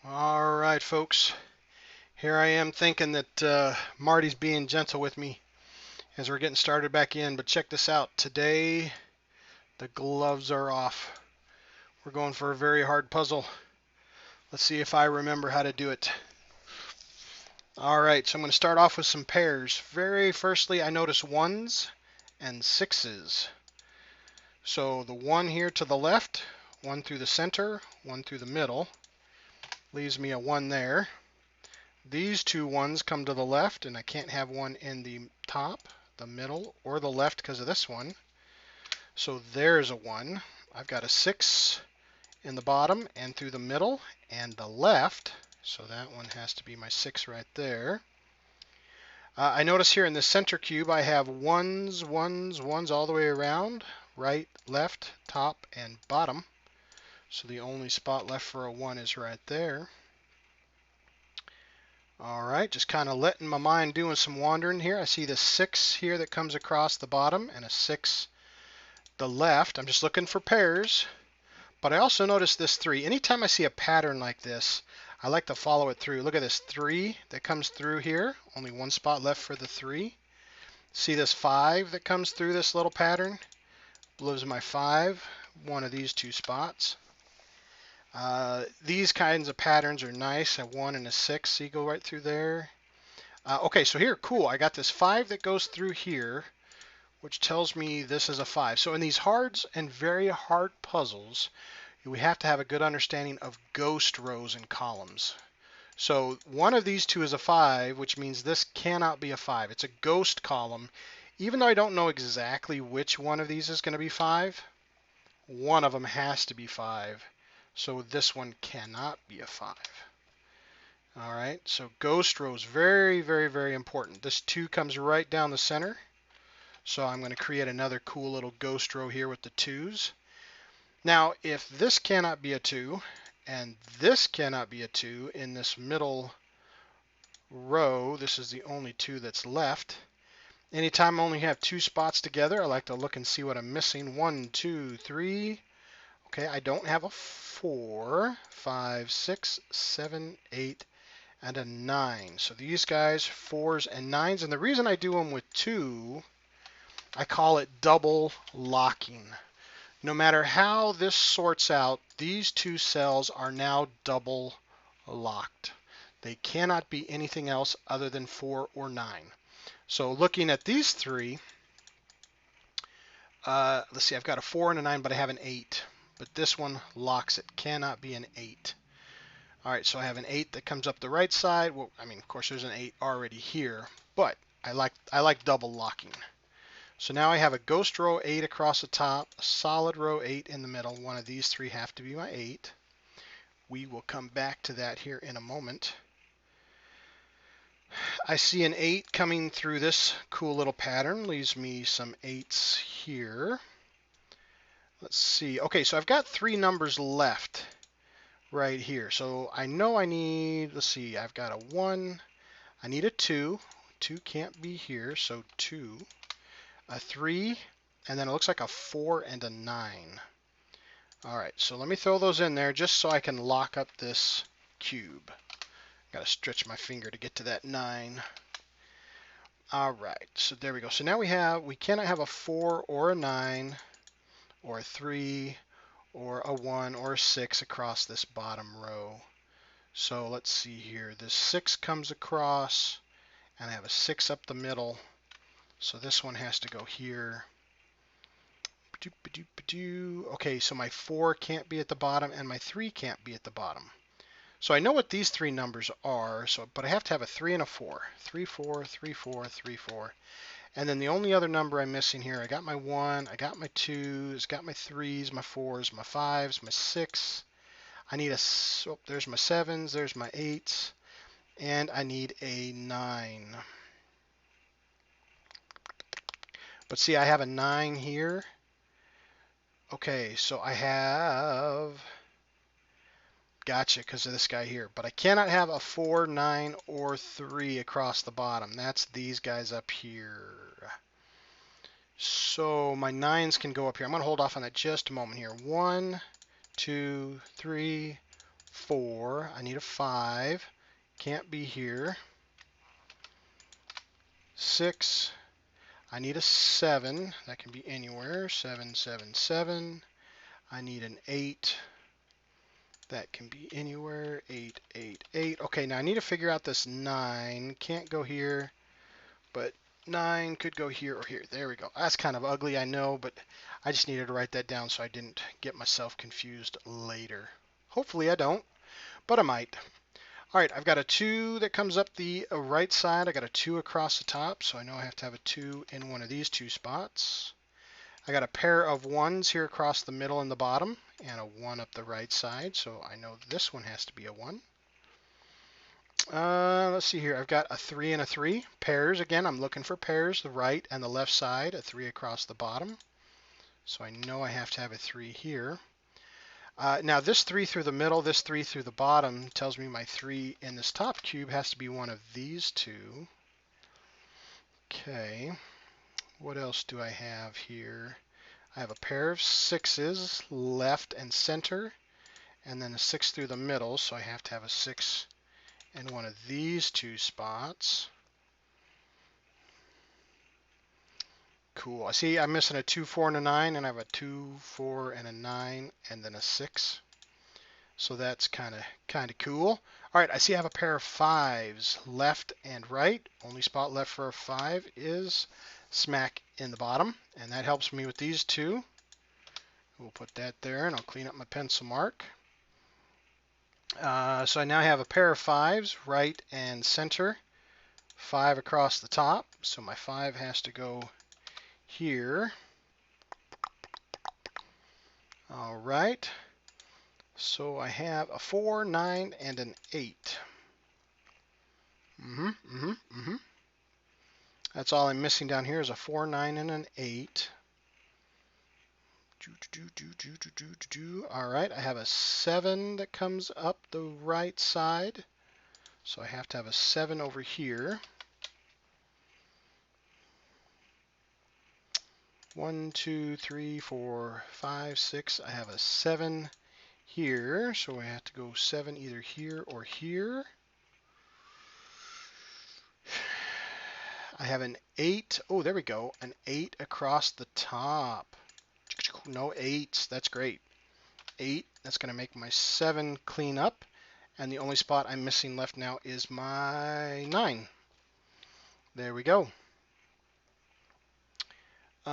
All right, folks. Here I am thinking that Marty's being gentle with me as we're getting started back in. But check this out. Today, the gloves are off. We're going for a very hard puzzle. Let's see if I remember how to do it. All right, so I'm going to start off with some pairs. Very firstly, I notice ones and sixes. So the one here to the left, one through the center, one through the middle, leaves me a one there. These two ones come to the left, and I can't have one in the top, the middle, or the left because of this one. So there's a 1. I've got a 6 in the bottom and through the middle and the left. So that one has to be my 6 right there. I notice here in the center cube I have ones, ones, ones all the way around. Right, left, top, and bottom. So the only spot left for a 1 is right there. All right, just kind of letting my mind doing some wandering here. I see the 6 here that comes across the bottom and a 6 the left. I'm just looking for pairs, but I also notice this 3. Anytime I see a pattern like this, I like to follow it through. Look at this 3 that comes through here. Only one spot left for the 3. See this 5 that comes through this little pattern? Lives my 5, one of these two spots. These kinds of patterns are nice. A 1 and a 6, so you go right through there. Okay, so here, cool. I got this 5 that goes through here, which tells me this is a 5. So in these hard and very hard puzzles, we have to have a good understanding of ghost rows and columns. So one of these two is a 5, which means this cannot be a 5. It's a ghost column. Even though I don't know exactly which one of these is going to be 5, one of them has to be 5. So this one cannot be a 5. All right, so ghost rows, very, very, very important. This 2 comes right down the center. So I'm going to create another cool little ghost row here with the 2s. Now, if this cannot be a 2 and this cannot be a 2 in this middle row, this is the only 2 that's left. Anytime I only have 2 spots together, I like to look and see what I'm missing. 1, 2, 3. Okay, I don't have a 4, 5, 6, 7, 8, and a 9. So these guys, 4s and 9s. And the reason I do them with 2, I call it double locking. No matter how this sorts out, these 2 cells are now double locked. They cannot be anything else other than 4 or 9. So looking at these 3, let's see, I've got a 4 and a 9, but I have an 8. But this one locks it, cannot be an 8. All right, so I have an 8 that comes up the right side. Well, I mean, of course, there's an 8 already here, but I like double locking. So now I have a ghost row 8 across the top, a solid row 8 in the middle. One of these 3 have to be my 8. We will come back to that here in a moment. I see an 8 coming through this cool little pattern. Leaves me some 8s here. Let's see. Okay, so I've got 3 numbers left right here. So I know I need, let's see, I've got a 1. I need a 2. 2 can't be here, so 2. A 3, and then it looks like a 4 and a 9. All right, so let me throw those in there just so I can lock up this cube. Got to stretch my finger to get to that 9. All right, so there we go. So now we cannot have a 4 or a 9 or a 3 or a 1 or a 6 across this bottom row. So let's see here. This 6 comes across, and I have a 6 up the middle. So this one has to go here. Okay, so my 4 can't be at the bottom and my 3 can't be at the bottom. So I know what these 3 numbers are, but I have to have a 3 and a 4. 3, 4, 3, 4, 3, 4. And then the only other number I'm missing here, I got my 1, I got my 2s, got my 3s, my 4s, my 5s, my 6. I need there's my 7s, there's my 8s, and I need a 9. But see, I have a 9 here. Okay, so I have, gotcha, because of this guy here. But I cannot have a 4, 9, or 3 across the bottom. That's these guys up here. So my 9s can go up here. I'm going to hold off on that just a moment here. 1, 2, 3, 4. I need a 5. Can't be here. 6. I need a 7. That can be anywhere. 7, 7, 7. I need an 8. That can be anywhere. 8, 8, 8. Okay, now I need to figure out this 9. Can't go here, but 9 could go here or here. There we go. That's kind of ugly, I know, but I just needed to write that down so I didn't get myself confused later. Hopefully I don't, but I might. All right, I've got a 2 that comes up the right side. I got a 2 across the top, so I know I have to have a 2 in one of these 2 spots. I got a pair of 1s here across the middle and the bottom, and a 1 up the right side, so I know this one has to be a 1. Let's see here. I've got a 3 and a 3. Pairs, again, I'm looking for pairs, the right and the left side, a 3 across the bottom. So I know I have to have a 3 here. Now this 3 through the middle, this 3 through the bottom tells me my 3 in this top cube has to be one of these 2. Okay. What else do I have here? I have a pair of 6s, left and center, and then a 6 through the middle, so I have to have a 6 in one of these 2 spots. Cool. I see I'm missing a 2, 4, and a 9, and I have a 2, 4, and a 9, and then a 6. So that's kind of cool. All right, I see I have a pair of 5s, left and right. Only spot left for a 5 is smack in the bottom, and that helps me with these 2. We'll put that there, and I'll clean up my pencil mark. So I now have a pair of 5s, right and center, 5 across the top. So my 5 has to go here. All right. So I have a 4, 9, and an 8. That's all I'm missing down here is a 4, 9, and an 8. All right, I have a 7 that comes up the right side. So I have to have a 7 over here. 1, 2, 3, 4, 5, 6. I have a 7 here, so I have to go 7 either here or here. I have an 8. Oh, there we go. An 8 across the top. No 8s. That's great. 8. That's going to make my 7 clean up. And the only spot I'm missing left now is my 9. There we go. I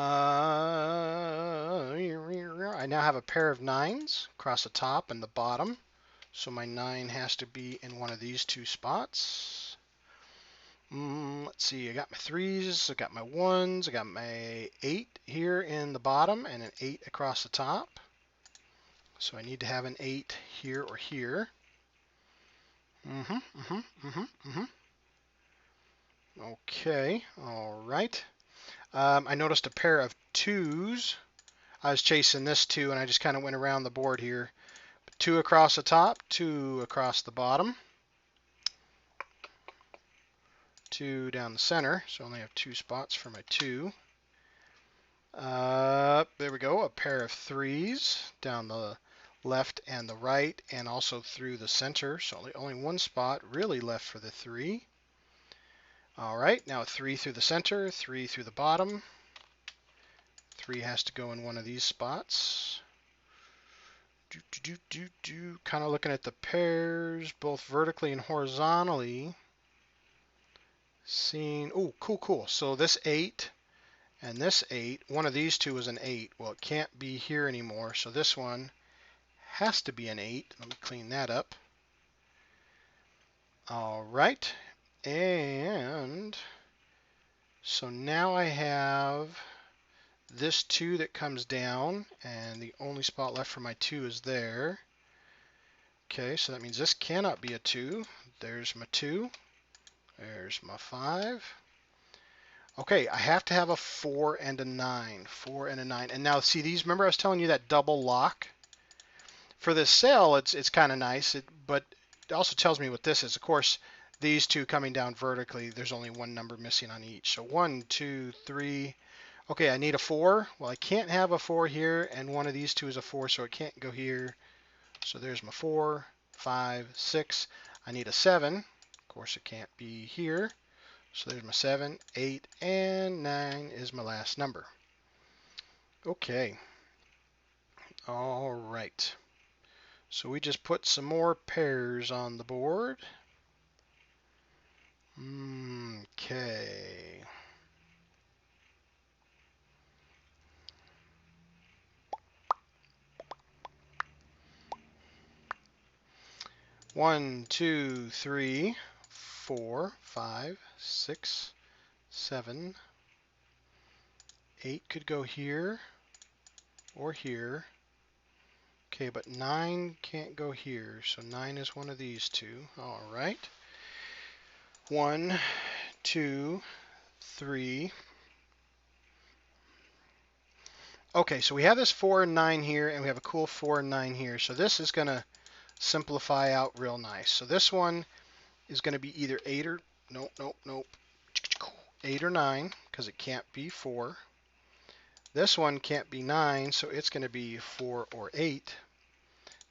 now have a pair of 9s across the top and the bottom. So my 9 has to be in one of these 2 spots. Let's see, I got my 3s, I got my 1s, I got my 8 here in the bottom and an 8 across the top. So I need to have an 8 here or here. Okay, all right. I noticed a pair of 2s. I was chasing this 2 and I just kind of went around the board here. 2 across the top, 2 across the bottom. 2 down the center, so I only have 2 spots for my 2. There we go, a pair of 3s down the left and the right, and also through the center, so only 1 spot really left for the 3. All right, now 3 through the center, 3 through the bottom. 3 has to go in one of these spots. Kind of looking at the pairs, both vertically and horizontally. Seeing, oh, cool. So this 8 and this 8, one of these 2 is an 8. Well, it can't be here anymore, so this one has to be an 8. Let me clean that up. All right, and so now I have this 2 that comes down, and the only spot left for my 2 is there. Okay, so that means this cannot be a 2. There's my 2. There's my 5. Okay, I have to have a 4 and a 9. 4 and a 9. And now see these, remember I was telling you that double lock? For this cell, it's kind of nice, but it also tells me what this is. Of course, these 2 coming down vertically, there's only 1 number missing on each. So 1, 2, 3. Okay, I need a 4. Well, I can't have a 4 here, and one of these 2 is a 4, so it can't go here. So there's my 4, 5, 6. I need a 7. Of course, it can't be here. So there's my 7, 8, and 9 is my last number. Okay. All right. So we just put some more pairs on the board. Okay. One, two, three, 4, 5, 6, 7, 8 could go here or here. Okay, but 9 can't go here, so 9 is one of these two. All right. 1, 2, 3. Okay, so we have this 4 and 9 here, and we have a cool 4 and 9 here. So this is going to simplify out real nice. So this one is going to be either 8 or, nope, 8 or 9, because it can't be 4. This one can't be 9, so it's going to be 4 or 8.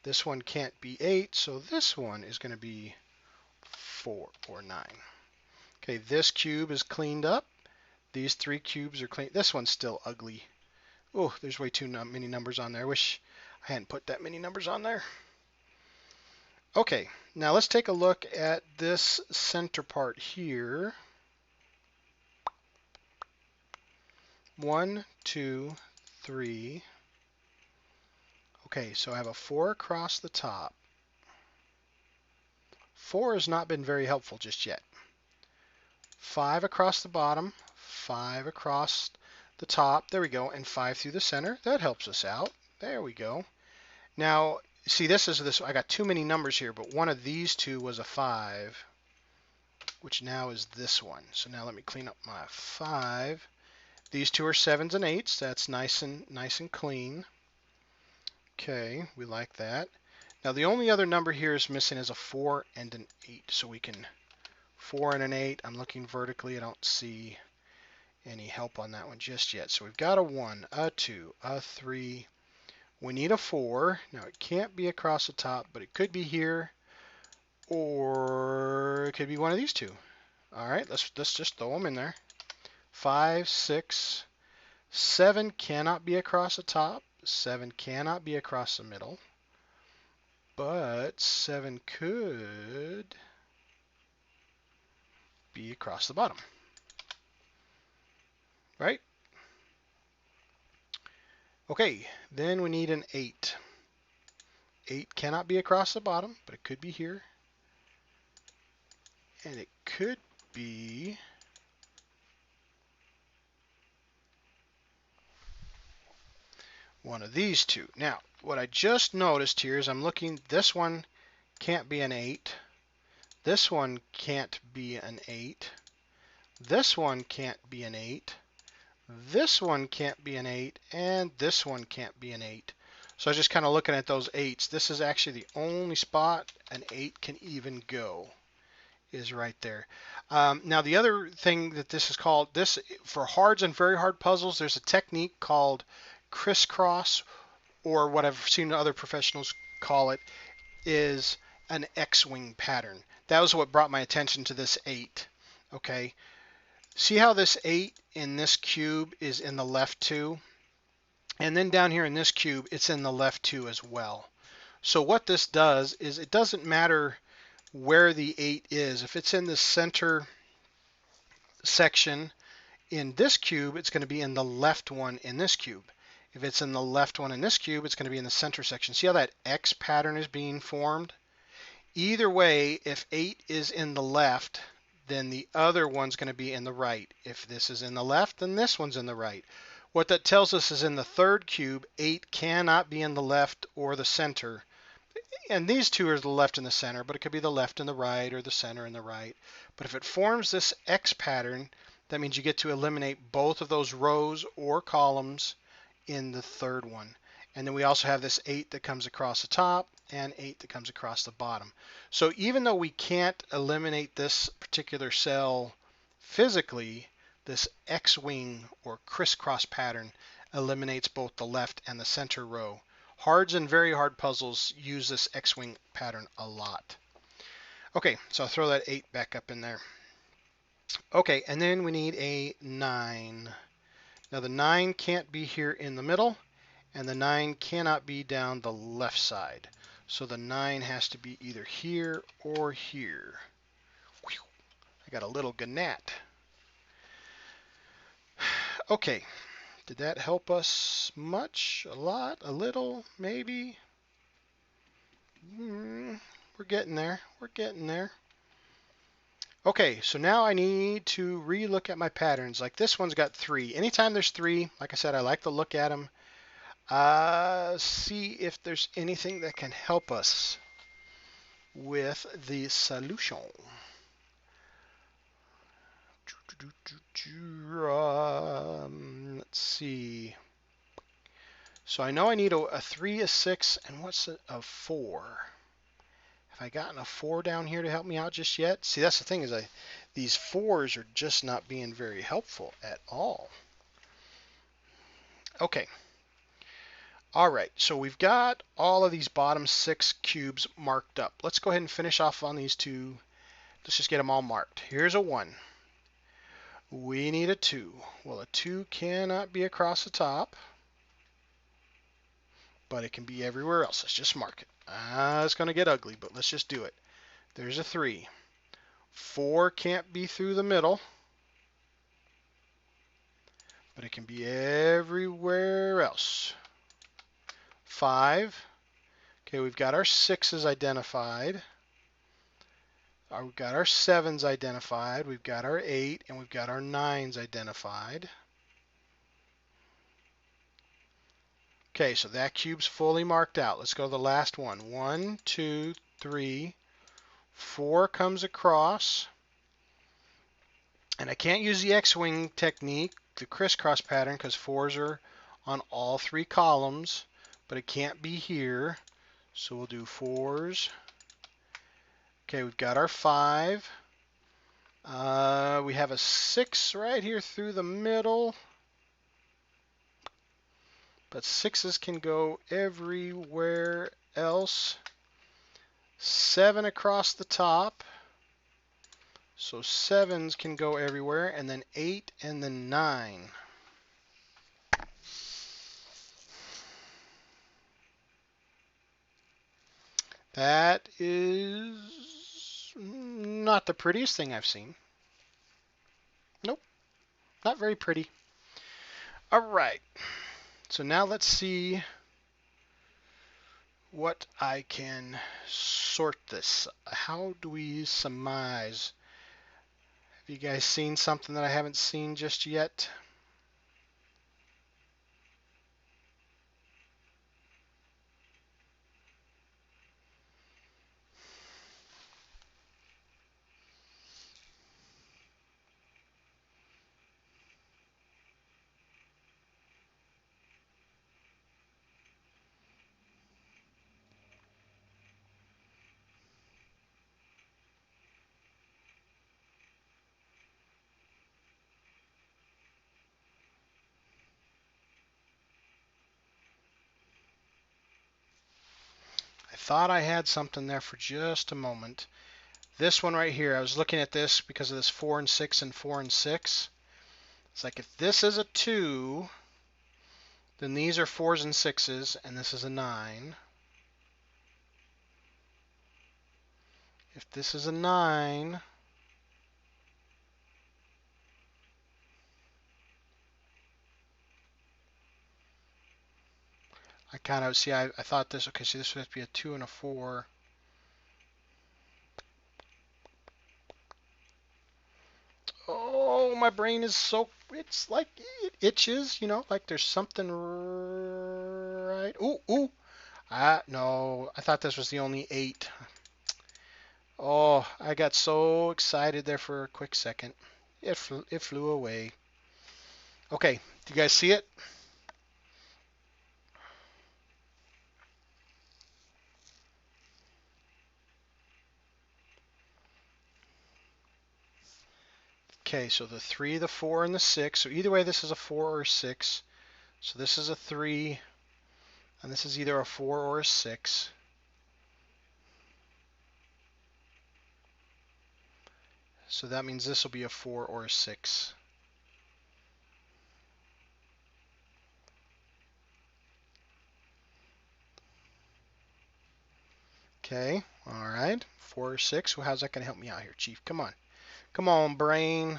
This one can't be 8, so this one is going to be 4 or 9. Okay, this cube is cleaned up. These 3 cubes are clean. This one's still ugly. Oh, there's way too many numbers on there. I wish I hadn't put that many numbers on there. Okay, now let's take a look at this center part here. 1, 2, 3. Okay, so I have a 4 across the top. 4 has not been very helpful just yet. 5 across the bottom, 5 across the top, there we go, and 5 through the center. That helps us out. There we go. Now, see, I got too many numbers here, but one of these two was a 5, which now is this one. So now let me clean up my 5. These two are 7s and 8s. That's nice and clean. Okay, we like that. Now the only other number here is missing is a 4 and an 8. So we can 4 and an 8. I'm looking vertically. I don't see any help on that one just yet. So we've got a 1, a 2, a 3. We need a 4. Now it can't be across the top, but it could be here, or it could be one of these two. All right, let's just throw them in there. 5, 6, 7 cannot be across the top. 7 cannot be across the middle, but 7 could be across the bottom, right? Okay, then we need an 8. 8 cannot be across the bottom, but it could be here, and it could be one of these two. Now, what I just noticed here is I'm looking, this one can't be an 8. This one can't be an 8. This one can't be an 8. This one can't be an 8. And this one can't be an 8. So I was just kind of looking at those 8s. This is actually the only spot an 8 can even go, is right there. Now the other thing that this is called, this for hards and very hard puzzles, there's a technique called crisscross, or what I've seen other professionals call it, is an X-wing pattern. That was what brought my attention to this 8. Okay, see how this 8 in this cube is in the left 2, and then down here in this cube it's in the left 2 as well. So what this does is, it doesn't matter where the 8 is. If it's in the center section in this cube, it's going to be in the left one in this cube. If it's in the left one in this cube, it's going to be in the center section. See how that X pattern is being formed? Either way, if 8 is in the left, then the other one's going to be in the right. If this is in the left, then this one's in the right. What that tells us is in the third cube, 8 cannot be in the left or the center. And these two are the left and the center, but it could be the left and the right, or the center and the right. But if it forms this X pattern, that means you get to eliminate both of those rows or columns in the third one. And then we also have this 8 that comes across the top and 8 that comes across the bottom. So even though we can't eliminate this particular cell physically, this X-wing or crisscross pattern eliminates both the left and the center row. Hards and very hard puzzles use this X-wing pattern a lot. Okay, so I'll throw that 8 back up in there. Okay, and then we need a 9. Now the 9 can't be here in the middle, and the 9 cannot be down the left side. So the 9 has to be either here or here. Whew, I got a little gnat. Okay, did that help us much? A lot? A little? Maybe? We're getting there. We're getting there. Okay, so now I need to re-look at my patterns. Like this one's got 3. Anytime there's 3, like I said, I like to look at them. See if there's anything that can help us with the solution. Let's see. So I know I need a 3, a 6, and what's a 4? Have I gotten a 4 down here to help me out just yet? See, that's the thing is these 4s are just not being very helpful at all. Okay. All right, so we've got all of these bottom 6 cubes marked up. Let's go ahead and finish off on these 2. Let's just get them all marked. Here's a 1. We need a 2. Well, a 2 cannot be across the top, but it can be everywhere else. Let's just mark it. It's going to get ugly, but let's just do it. There's a 3. 4 can't be through the middle, but it can be everywhere else. 5. Okay, we've got our 6s identified. We've got our 7s identified. We've got our 8, and we've got our 9s identified. Okay, so that cube's fully marked out. Let's go to the last one. 1, 2, 3, 4 comes across. And I can't use the X-wing technique, the crisscross pattern, because 4s are on all 3 columns, but it can't be here. So we'll do 4s. Okay, we've got our 5. We have a 6 right here through the middle. But 6s can go everywhere else. 7 across the top. So 7s can go everywhere. And then 8 and then 9. That is not the prettiest thing I've seen. Nope, not very pretty. All right. So now let's see what I can sort this. How do we surmise? Have you guys seen something that I haven't seen just yet? I thought I had something there for just a moment. This one right here, I was looking at this because of this 4 and 6 and 4 and 6. It's like if this is a 2, then these are 4s and 6s, and this is a 9. If this is a 9, I kind of see, I thought this, okay, so this would have to be a 2 and a 4. Oh, my brain is so, it's like, it itches, you know, like there's something right. Ooh. No, I thought this was the only 8. Oh, I got so excited there for a quick second. It flew away. Okay, do you guys see it? Okay, so the 3, the 4, and the 6. So either way, this is a 4 or a 6. So this is a 3, And this is either a 4 or a 6. So that means this will be a 4 or a 6. Okay, all right. 4 or 6. Well, how's that going to help me out here, Chief? Come on. Come on, brain.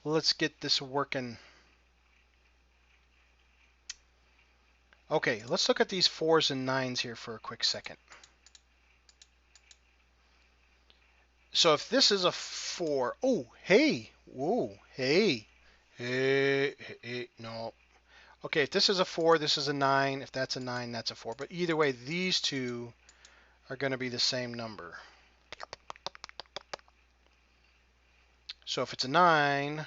Let's get this working. Okay, let's look at these 4s and 9s here for a quick second. So if this is a 4, oh, hey, whoa, hey, no. Okay, if this is a 4, this is a 9. If that's a 9, that's a 4. But either way, these two are going to be the same number. So if it's a 9,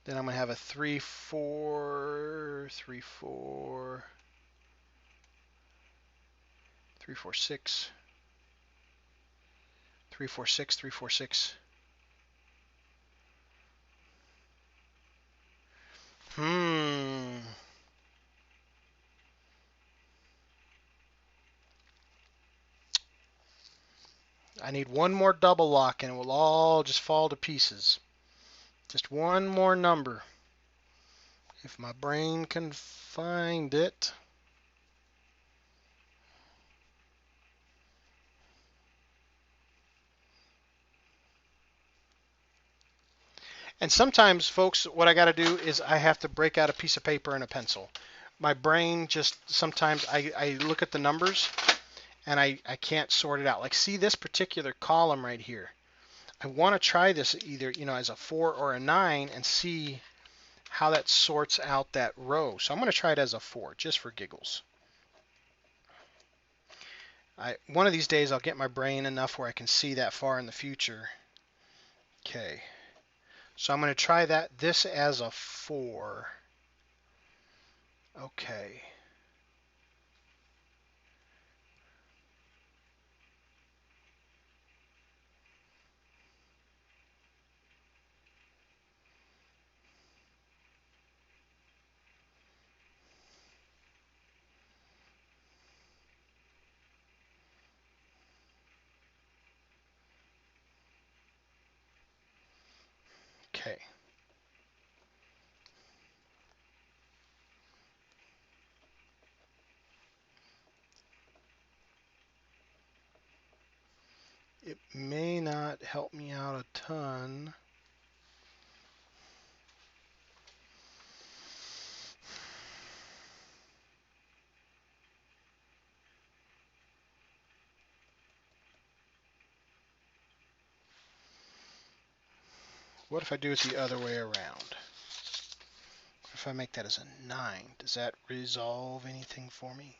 then I'm going to have a 3, 4, 3, 4, 3, 4, 6, 3, 4, 6, 3, 4, 6. I need one more double lock and it will all just fall to pieces. Just one more number. If my brain can find it. And sometimes, folks, what I got to do is I have to break out a piece of paper and a pencil. My brain just sometimes I look at the numbers and I can't sort it out. Like, see this particular column right here. I want to try this either, as a 4 or a 9 and see how that sorts out that row. So I'm going to try it as a 4 just for giggles. One of these days I'll get my brain enough where I can see that far in the future. Okay. So I'm going to try this as a 4. Okay. Okay. It may not help me out a ton. What if I do it the other way around? What if I make that as a 9? Does that resolve anything for me?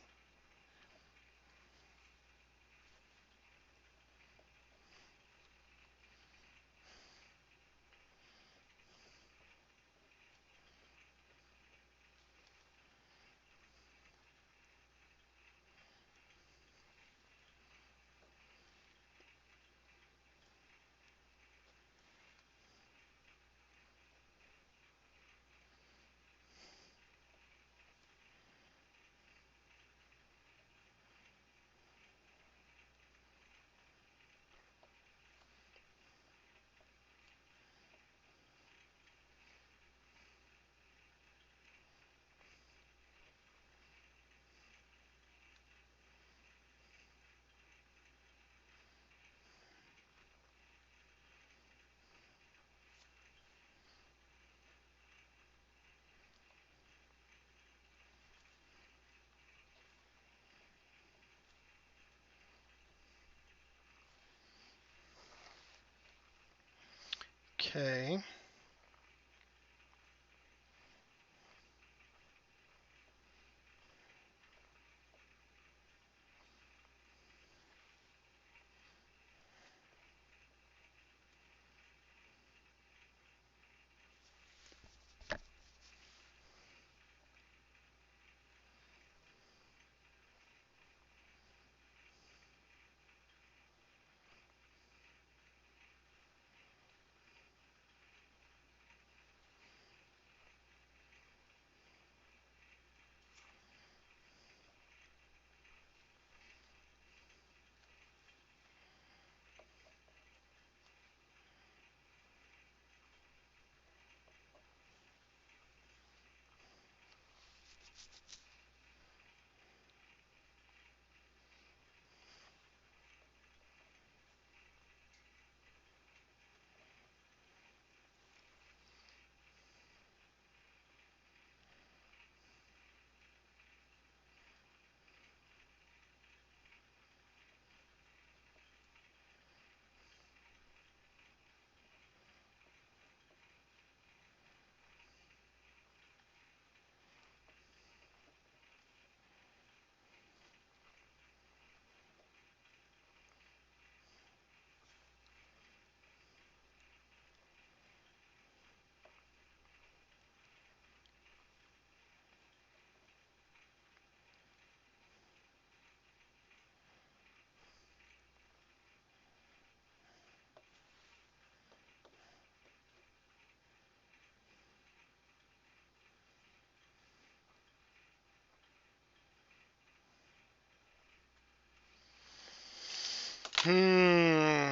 Okay. Hmm.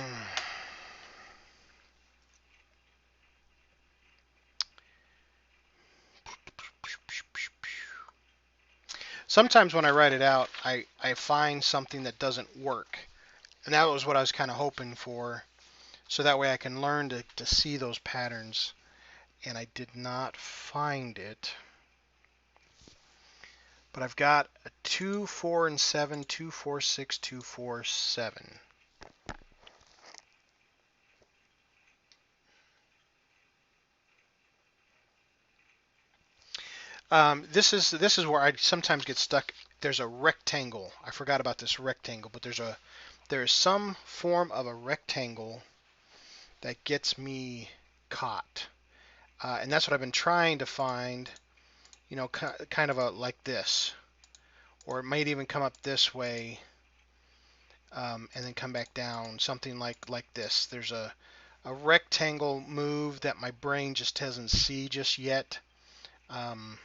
Sometimes when I write it out, I find something that doesn't work. And that was what I was kind of hoping for. So that way I can learn to see those patterns. And I did not find it. But I've got a 2, 4, and 7, 2, 4, 6, 2, 4, 7. This is where I sometimes get stuck. There's a rectangle. I forgot about this rectangle, but there's some form of a rectangle that gets me caught, and that's what I've been trying to find. You know, kind of a like this, or it might even come up this way, and then come back down, something like this. There's a rectangle move that my brain just doesn't see just yet. Um,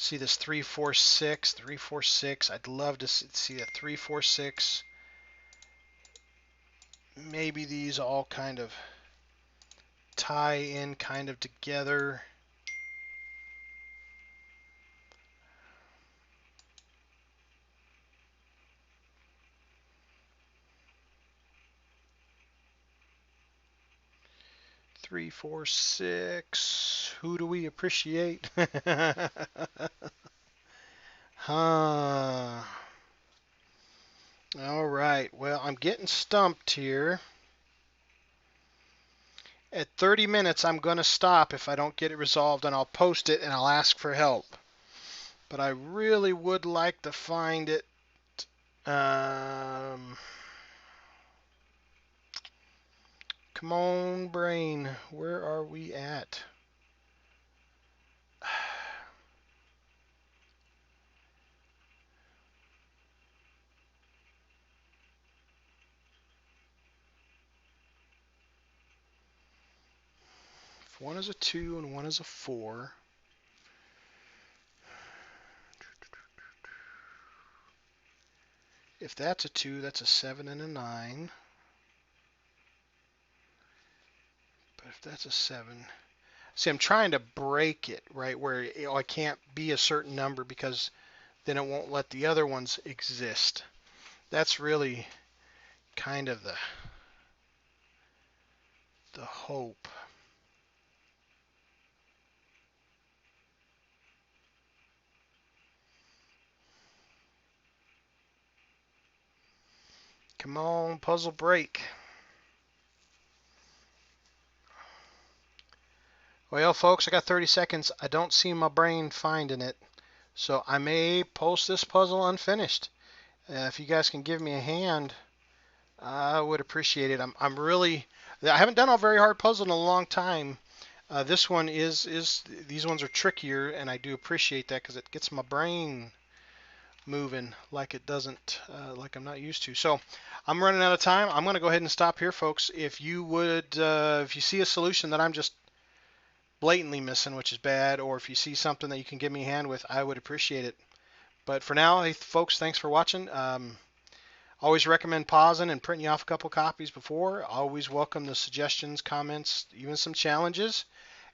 See this 3, 4, 6, 3, 4, 6. I'd love to see a 3, 4, 6. Maybe these all kind of tie in kind of together. Three, four, six. Who do we appreciate? Huh. All right. Well, I'm getting stumped here. At 30 minutes, I'm going to stop if I don't get it resolved, and I'll post it and I'll ask for help. But I really would like to find it. Come on, brain. Where are we at? If one is a 2 and one is a 4. If that's a 2, that's a 7 and a 9. But if that's a 7. See, I'm trying to break it, right, where I can't be a certain number because then it won't let the other ones exist. That's really kind of the hope. Come on, puzzle break. Well, folks, I got 30 seconds. I don't see my brain finding it. So I may post this puzzle unfinished. If you guys can give me a hand, I would appreciate it. I'm really, I haven't done a very hard puzzle in a long time. This one is these ones are trickier, and I do appreciate that because it gets my brain moving like it doesn't, like I'm not used to. So I'm running out of time. I'm going to go ahead and stop here, folks. If you would, if you see a solution that I'm just blatantly missing, which is bad, or if you see something that you can give me a hand with, I would appreciate it. But for now, hey, folks, thanks for watching. Always recommend pausing and printing you off a couple copies before. Always welcome the suggestions, comments, even some challenges.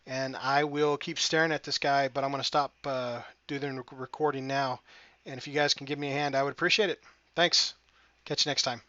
And I will keep staring at this guy, but I'm going to stop doing the recording now. And if you guys can give me a hand, I would appreciate it. Thanks. Catch you next time.